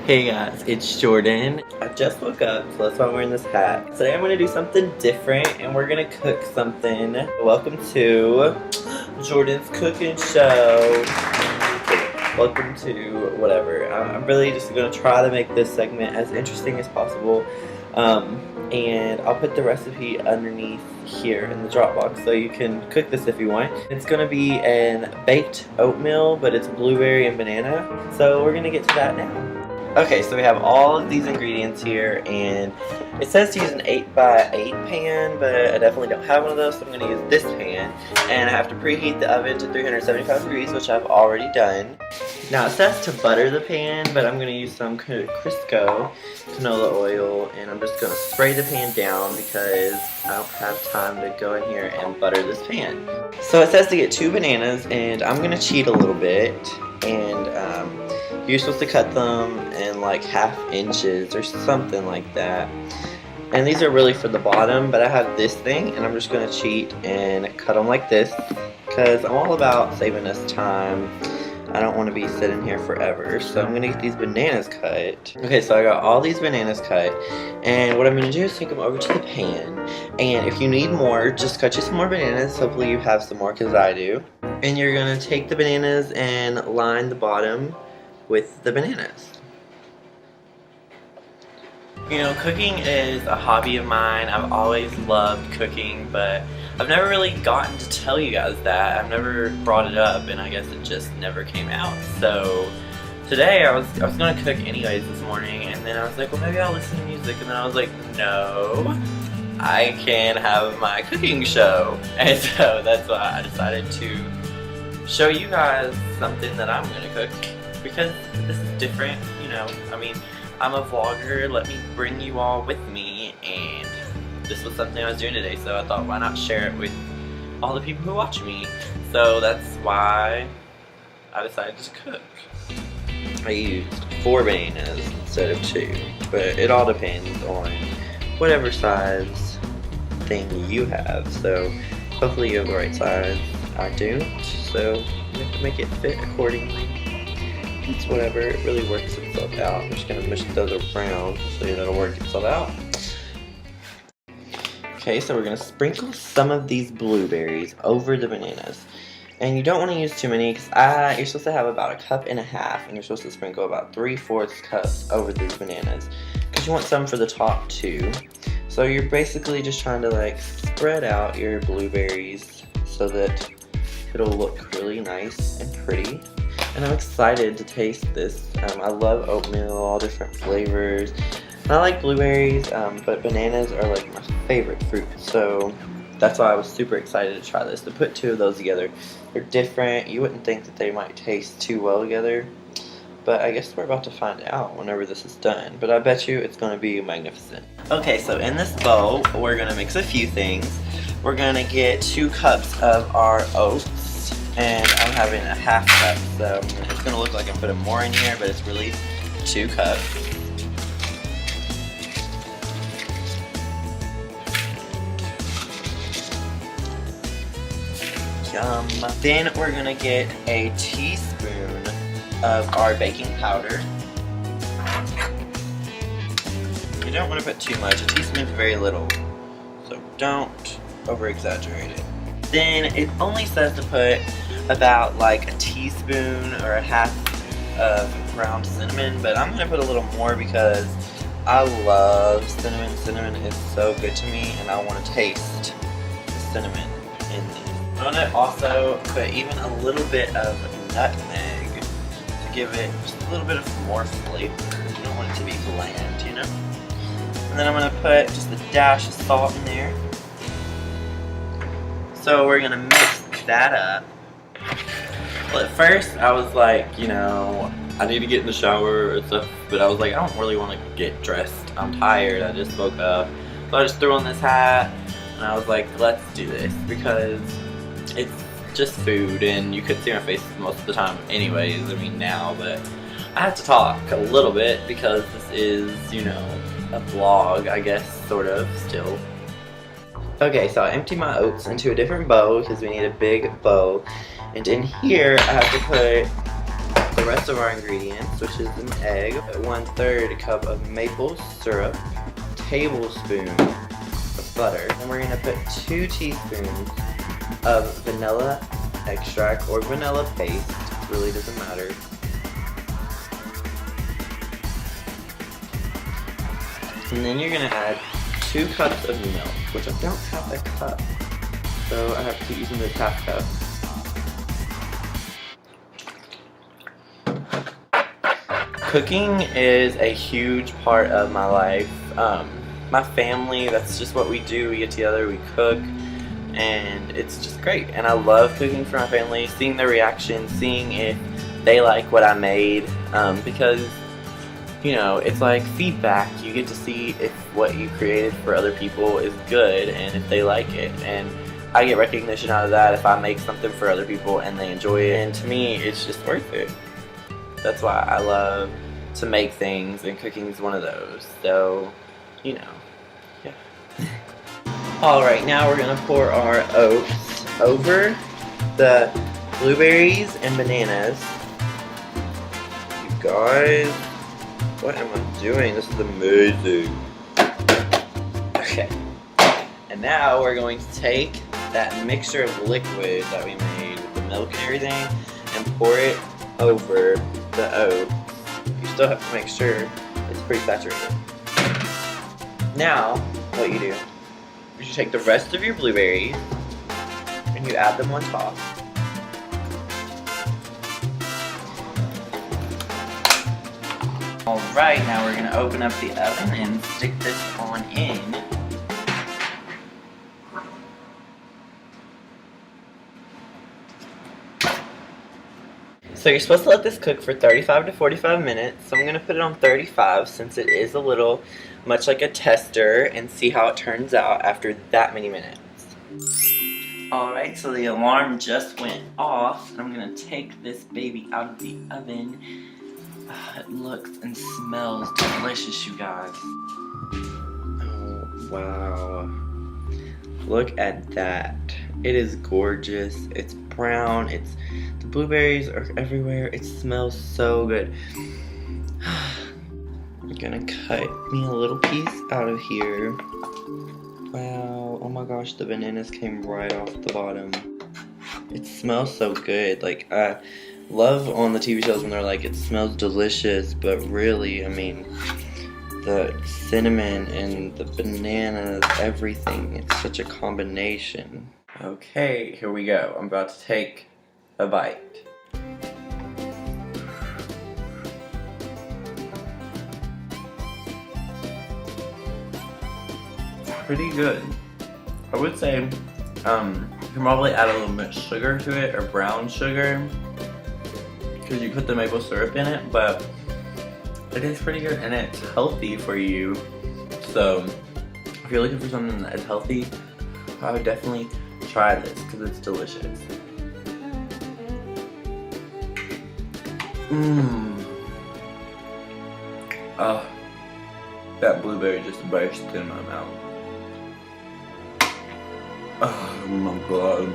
Hey guys, it's Jordan. I just woke up, so that's why I'm wearing this hat. Today I'm going to do something different, and we're going to cook something. Welcome to Jordan's cooking show. Welcome to whatever. I'm really just going to try to make this segment as interesting as possible. And I'll put the recipe underneath here in the Dropbox so you can cook this if you want. It's going to be an baked oatmeal, but it's blueberry and banana. So we're going to get to that now. Okay, so we have all of these ingredients here, and it says to use an 8x8 pan, but I definitely don't have one of those, so I'm going to use this pan. And I have to preheat the oven to 375 degrees, which I've already done. Now it says to butter the pan, but I'm going to use some Crisco canola oil, and I'm just going to spray the pan down because I don't have time to go in here and butter this pan. So it says to get 2 bananas, and I'm going to cheat a little bit, and you're supposed to cut them in like 1/2 inches or something like that. And these are really for the bottom, but I have this thing, and I'm just going to cheat and cut them like this because I'm all about saving us time. I don't want to be sitting here forever, so I'm going to get these bananas cut. Okay, so I got all these bananas cut, and what I'm going to do is take them over to the pan, and if you need more, just cut you some more bananas. Hopefully you have some more because I do. And you're going to take the bananas and line the bottom with the bananas. You know, cooking is a hobby of mine. I've always loved cooking, but I've never really gotten to tell you guys that. I've never brought it up, and I guess it just never came out. So today I was gonna cook anyways this morning, and then I was like, well, maybe I'll listen to music, and then I was like, no, I can have my cooking show. And so that's why I decided to show you guys something that I'm gonna cook, because this is different, you know. I mean, I'm a vlogger, let me bring you all with me, and this was something I was doing today, so I thought, why not share it with all the people who watch me? So that's why I decided to cook. I used 4 bananas instead of 2, but it all depends on whatever size thing you have. So hopefully you have the right size. I don't, so you have to make it fit accordingly. It's whatever, it really works itself out. I'm just going to mush those around so that'll work itself out. Okay, so we're going to sprinkle some of these blueberries over the bananas. And you don't want to use too many because you're supposed to have about 1.5 cups, and you're supposed to sprinkle about 3/4 cups over these bananas because you want some for the top too. So you're basically just trying to like spread out your blueberries so that it'll look really nice and pretty. And I'm excited to taste this. I love oatmeal, all different flavors. And I like blueberries, but bananas are like my favorite fruit. So that's why I was super excited to try this. To put 2 of those together, they're different. You wouldn't think that they might taste too well together, but I guess we're about to find out whenever this is done. But I bet you it's going to be magnificent. Okay, so in this bowl, we're going to mix a few things. We're going to get 2 cups of our oats. And I'm having 1/2 cup, so it's going to look like I'm putting more in here, but it's really 2 cups. Yum. Then we're going to get a teaspoon of our baking powder. You don't want to put too much. A teaspoon is very little, so don't over-exaggerate it. Then it only says to put about like a teaspoon or 1/2 of ground cinnamon, but I'm going to put a little more because I love cinnamon. Cinnamon is so good to me, and I want to taste the cinnamon in this. I'm going to also put even a little bit of nutmeg to give it just a little bit of more flavor. You don't want it to be bland, you know? And then I'm going to put just a dash of salt in there. So we're going to mix that up. Well, at first I was like, you know, I need to get in the shower or stuff, but I was like, I don't really want to get dressed. I'm tired, I just woke up. So I just threw on this hat, and I was like, let's do this, because it's just food, and you could see my face most of the time anyways, I mean now, but I have to talk a little bit because this is, you know, a vlog, I guess, sort of, still. Okay, so I emptied my oats into a different bowl because we need a big bowl. And in here, I have to put the rest of our ingredients, which is an egg, 1/3 cup of maple syrup, tablespoon of butter, and we're gonna put 2 teaspoons of vanilla extract or vanilla paste, really doesn't matter. And then you're gonna add 2 cups of milk, which I don't have a cup, so I have to keep using this half cup. Cooking is a huge part of my life. My family, that's just what we do. We get together, we cook, and it's just great. And I love cooking for my family, seeing their reaction, seeing if they like what I made, because, you know, it's like feedback. You get to see if what you created for other people is good and if they like it. And I get recognition out of that if I make something for other people and they enjoy it. And to me, it's just worth it. That's why I love to make things, and cooking is one of those. So, you know, yeah. Alright, now we're going to pour our oats over the blueberries and bananas. You guys, what am I doing? This is amazing. Okay. And now we're going to take that mixture of liquid that we made with the milk and everything and pour it over the oats. You still have to make sure it's pretty saturated. Now, what you do is you take the rest of your blueberries and you add them on top. Alright, now we're going to open up the oven and stick this on in. So you're supposed to let this cook for 35 to 45 minutes. So I'm going to put it on 35 since it is a little much like a tester, and see how it turns out after that many minutes. Alright, so the alarm just went off, and I'm going to take this baby out of the oven. It looks and smells delicious, you guys. Oh, wow. Look at that. It is gorgeous. It's brown. The blueberries are everywhere. It smells so good. I'm gonna cut me a little piece out of here. Wow. Oh my gosh, the bananas came right off the bottom. It smells so good. Like, I love on the TV shows when they're like, it smells delicious, but really, I mean, the cinnamon and the bananas, everything, it's such a combination. Okay, here we go. I'm about to take a bite. Pretty good. I would say you can probably add a little bit of sugar to it, or brown sugar, because you put the maple syrup in it, but it is pretty good and it's healthy for you. So if you're looking for something that is healthy, I would definitely try this because it's delicious. Oh, that blueberry just burst in my mouth. Oh my god.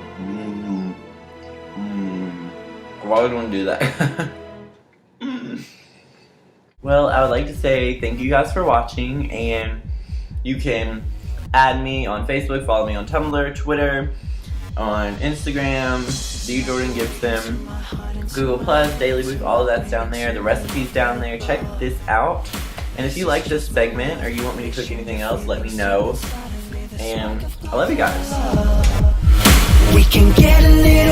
Why would one do that? Well, I would like to say thank you guys for watching, and you can add me on Facebook, follow me on Tumblr, Twitter, on Instagram, Jordan Gibson, Google+, Daily Booth, all of that's down there. The recipe's down there. Check this out. And if you like this segment or you want me to cook anything else, let me know. And I love you guys. We can get a little